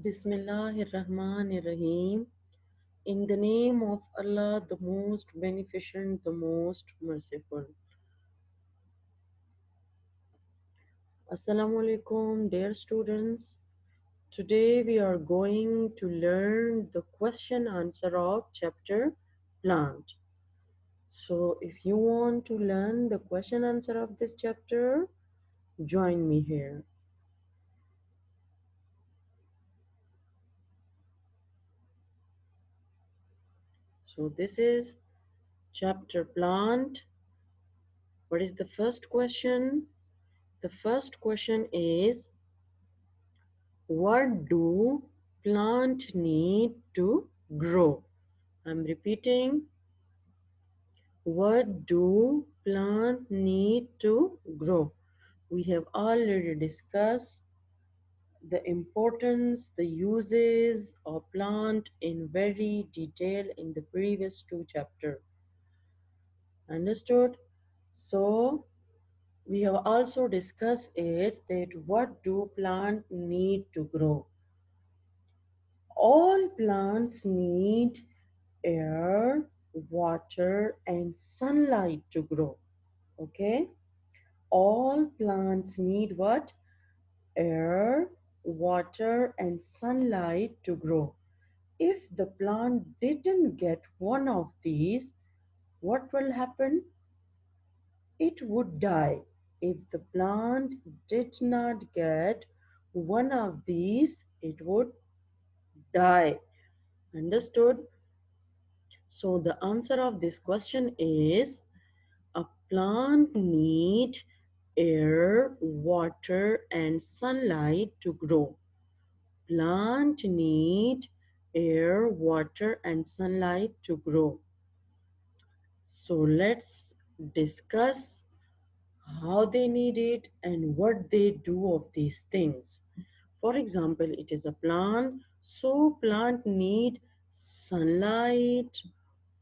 Bismillahirrahmanirrahim. In the name of Allah, the most beneficent, the most merciful. Assalamu alaikum, dear students. Today we are going to learn the question answer of chapter plant. So if you want to learn the question answer of this chapter, join me here. So this is chapter plant. What is the first question? The first question is, what do plant need to grow? I'm repeating. What do plant need to grow? We have already discussed the importance, the uses of plant in very detail in the previous two chapters. Understood? So we have also discussed it that what do plant need to grow? All plants need air, water, and sunlight to grow. Okay? All plants need what? Air, water, and sunlight to grow. If the plant didn't get one of these, what will happen? It would die. If the plant did not get one of these, it would die. Understood? So the answer of this question is, a plant need air, water, and sunlight to grow. Plant need air, water, and sunlight to grow. So let's discuss how they need it and what they do of these things. For example, it is a plant, so plant need sunlight,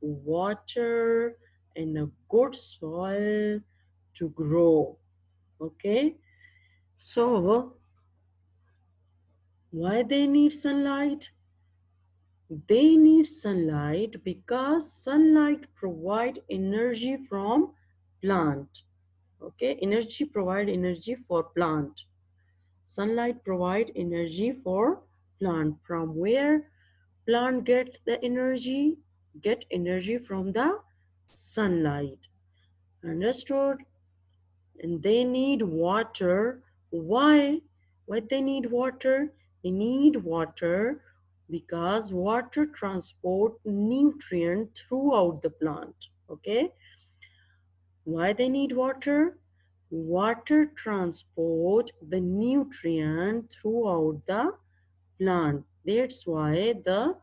water, and a good soil to grow. Okay, so why they need sunlight? They need sunlight because sunlight provide energy from plant. Okay, energy for plant. Sunlight provide energy for plant. From where plant get the energy? Get energy from the sunlight. Understood? And they need water. Why? Why they need water? They need water because water transport nutrient throughout the plant. Okay? Why they need water? Water transport the nutrient throughout the plant. That's why the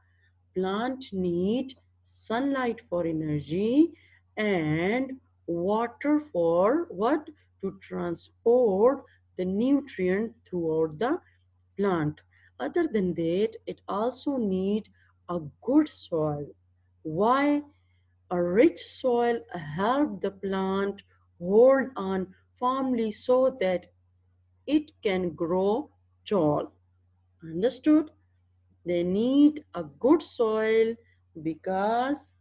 plant need sunlight for energy and water for what? To transport the nutrient throughout the plant. Other than that, it also need a good soil. Why? A rich soil help the plant hold on firmly so that it can grow tall. Understood? They need a good soil because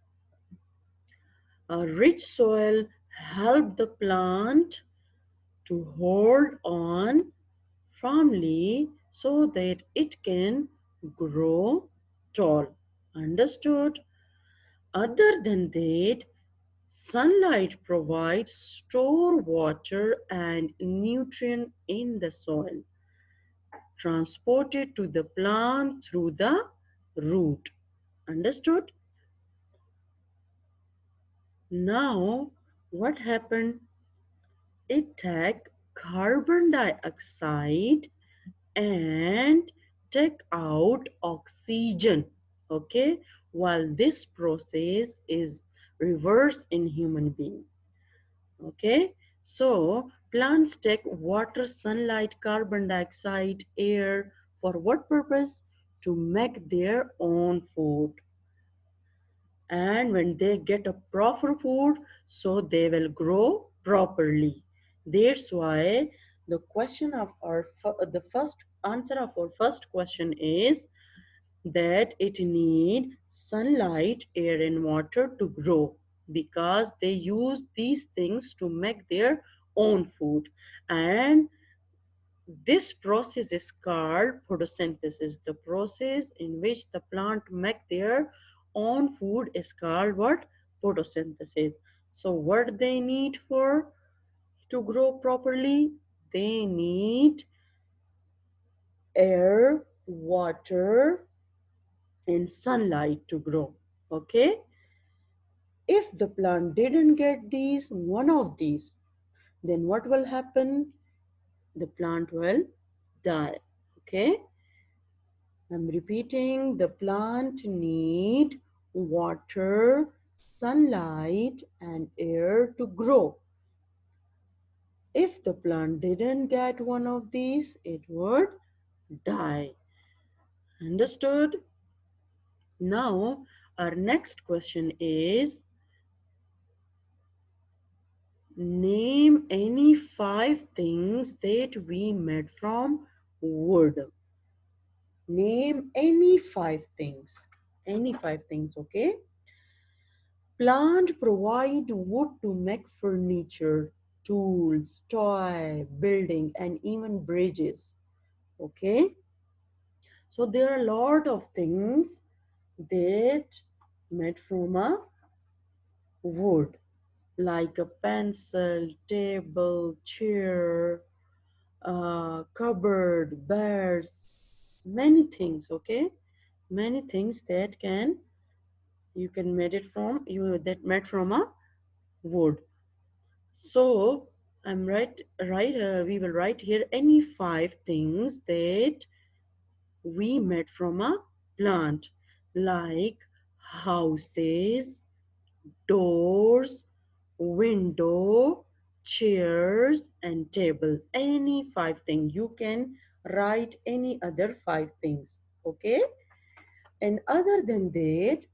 a rich soil help the plant to hold on firmly so that it can grow tall. Understood? Other than that, sunlight provides store water and nutrient in the soil, transported to the plant through the root. Understood? Now, what happened? It take carbon dioxide and take out oxygen. Okay, while this process is reversed in human being. Okay, so plants take water, sunlight, carbon dioxide, air for what purpose? To make their own food. And when they get a proper food, so they will grow properly. That's why the question of our the first answer of our first question is that it need sunlight, air and water to grow, because they use these things to make their own food. And this process is called photosynthesis. The process in which the plant make their own food is called what? Photosynthesis. So what they need for to grow properly? They need air, water, and sunlight to grow. Okay? If the plant didn't get these, one of these, then what will happen? The plant will die. Okay? I'm repeating, the plant need water, sunlight, and air to grow. If the plant didn't get one of these, it would die. Understood? Now, our next question is, name any 5 things that we made from wood. Name any 5 things. Any 5 things, okay? Plant provide wood to make furniture, tools, toy, building, and even bridges. Okay? So there are a lot of things that made from a wood, like a pencil, table, chair, cupboard, beds, many things, okay? Many things that you can made it from, that made from a wood. So we will write here any 5 things that we made from a plant, like houses, doors, window, chairs, and table. Any 5 things. You can write any other 5 things. Okay? And other than that,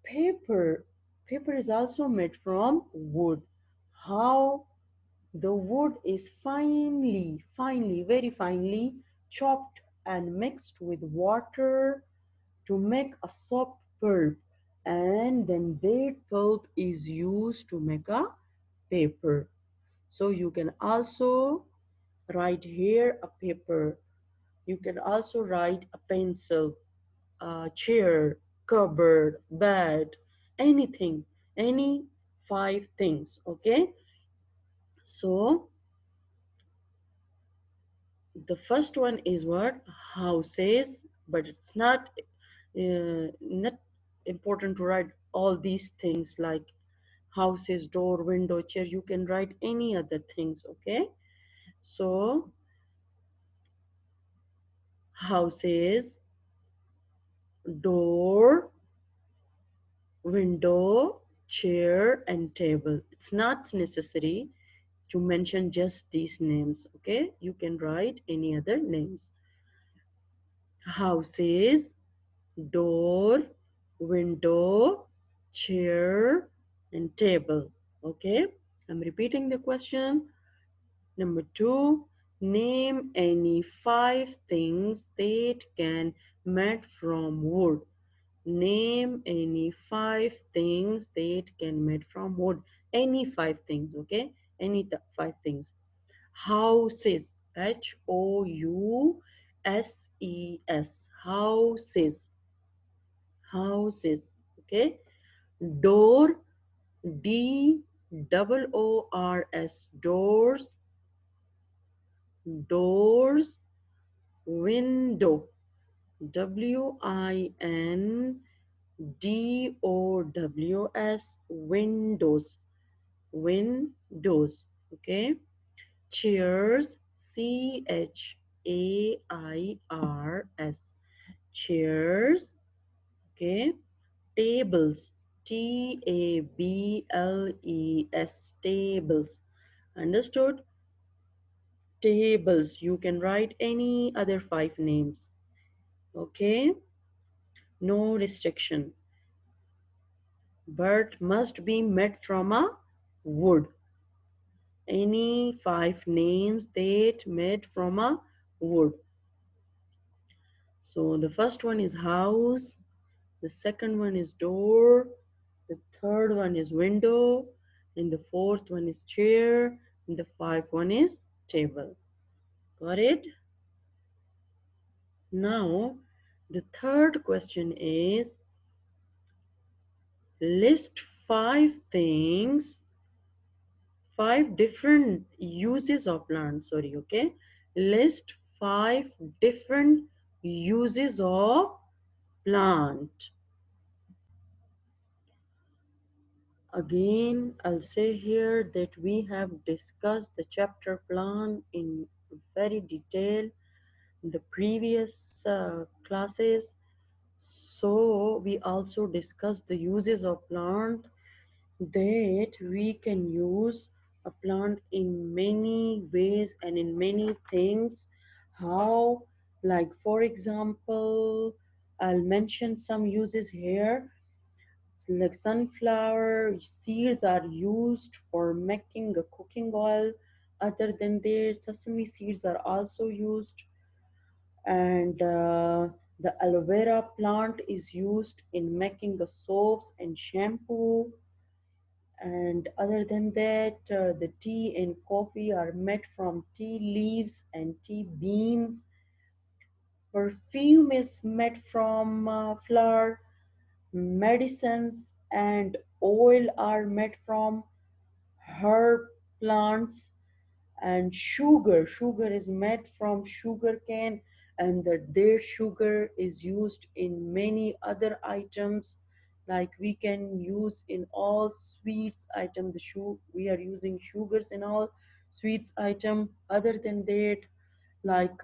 paper. Paper is also made from wood. How? The wood is very finely chopped and mixed with water to make a soft pulp, and then that pulp is used to make a paper. So you can also write here a paper. You can also write a pencil, a chair, cupboard, bed, anything, any 5 things. Okay? So the first one is what? Houses, but it's not important to write all these things like houses, door, window, chair. You can write any other things. Okay? So houses, door, window, chair, and table. It's not necessary to mention just these names. Okay? You can write any other names. Houses, door, window, chair, and table. Okay? I'm repeating the question. Number 2, name any 5 things that can made from wood. Name any 5 things that can made from wood. Any 5 things, okay? Any 5 things. Houses, Houses, houses, houses, okay? Door, Doors, doors, doors. Window, Windows, windows, windows, okay? Chairs, Chairs, chairs, okay? Tables, Tables, tables. Understood? Tables. You can write any other 5 names. Okay? No restriction. But must be made from a wood. Any 5 names that made from a wood. So the first one is house, the second one is door, the third one is window, and the fourth one is chair, and the fifth one is table. Got it? Now, the third question is list five different uses of plant. Sorry, okay? List five different uses of plant. Again, I'll say here that we have discussed the chapter plant in very detail in the previous classes. So we also discussed the uses of plant, that we can use a plant in many ways and in many things. How? Like for example, I'll mention some uses here. Like sunflower seeds are used for making a cooking oil. Other than that, sesame seeds are also used, and the aloe vera plant is used in making the soaps and shampoo. And other than that, the tea and coffee are made from tea leaves and tea beans. Perfume is made from flower. Medicines and oil are made from herb plants. And sugar is made from sugar cane, and the date sugar is used in many other items, like we can use in all sweets item. We are using sugars in all sweets item. Other than that, like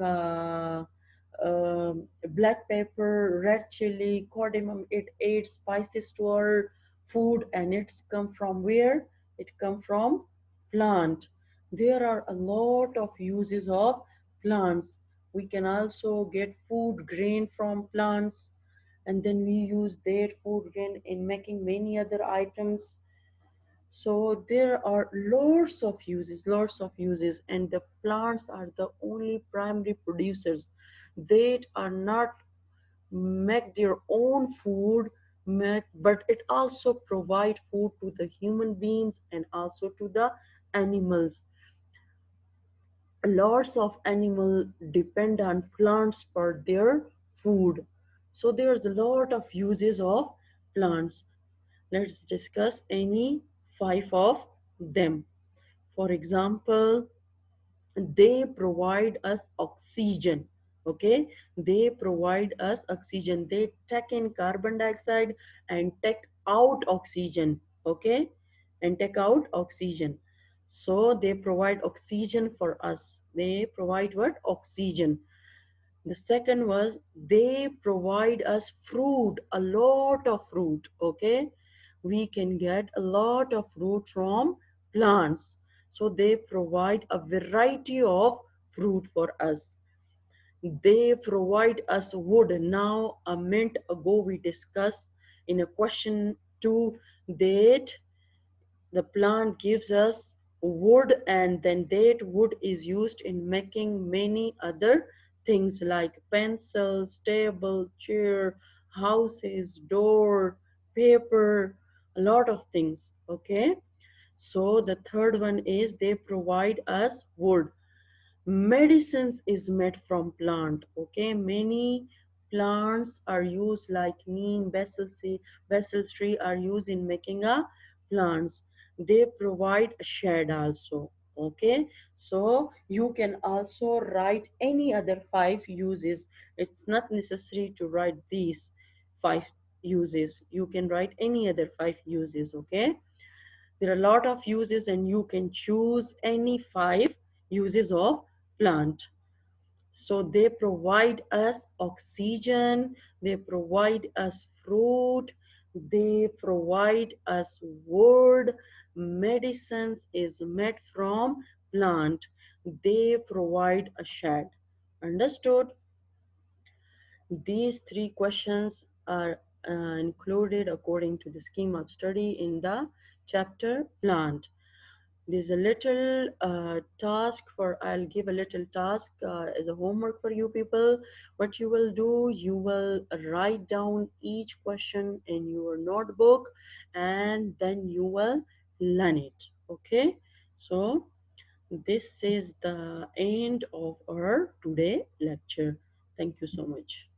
black pepper, red chili, cardamom, it adds spices to our food, and it's come from where? It come from plant. There are a lot of uses of plants. We can also get food grain from plants, and then we use their food grain in making many other items. So there are lots of uses, and the plants are the only primary producers. They are not make their own food, but it also provide food to the human beings and also to the animals. Lots of animals depend on plants for their food. So there's a lot of uses of plants. Let's discuss any five of them. For example, they provide us oxygen. Okay, they provide us oxygen. They take in carbon dioxide and take out oxygen. Okay, and take out oxygen. So they provide oxygen for us. They provide what? Oxygen. The second was they provide us fruit, a lot of fruit. Okay, we can get a lot of fruit from plants. So they provide a variety of fruit for us. They provide us wood. Now, a minute ago, we discussed in a question two that the plant gives us wood, and then that wood is used in making many other things like pencils, table, chair, houses, door, paper, a lot of things. Okay, so the third one is they provide us wood. Medicines is made from plant. Okay, many plants are used, like neem, basil tree are used in making a plants. They provide a shade also. Okay, so you can also write any other five uses. It's not necessary to write these five uses. You can write any other five uses. Okay, there are a lot of uses, and you can choose any five uses of plant. So they provide us oxygen, they provide us fruit, they provide us wood. Medicines is made from plant. They provide a shade. Understood? These three questions are included according to the scheme of study in the chapter plant. There's a little task for, I'll give a little task as a homework for you people. What you will do, you will write down each question in your notebook and then you will learn it. Okay? So, this is the end of our today lecture. Thank you so much.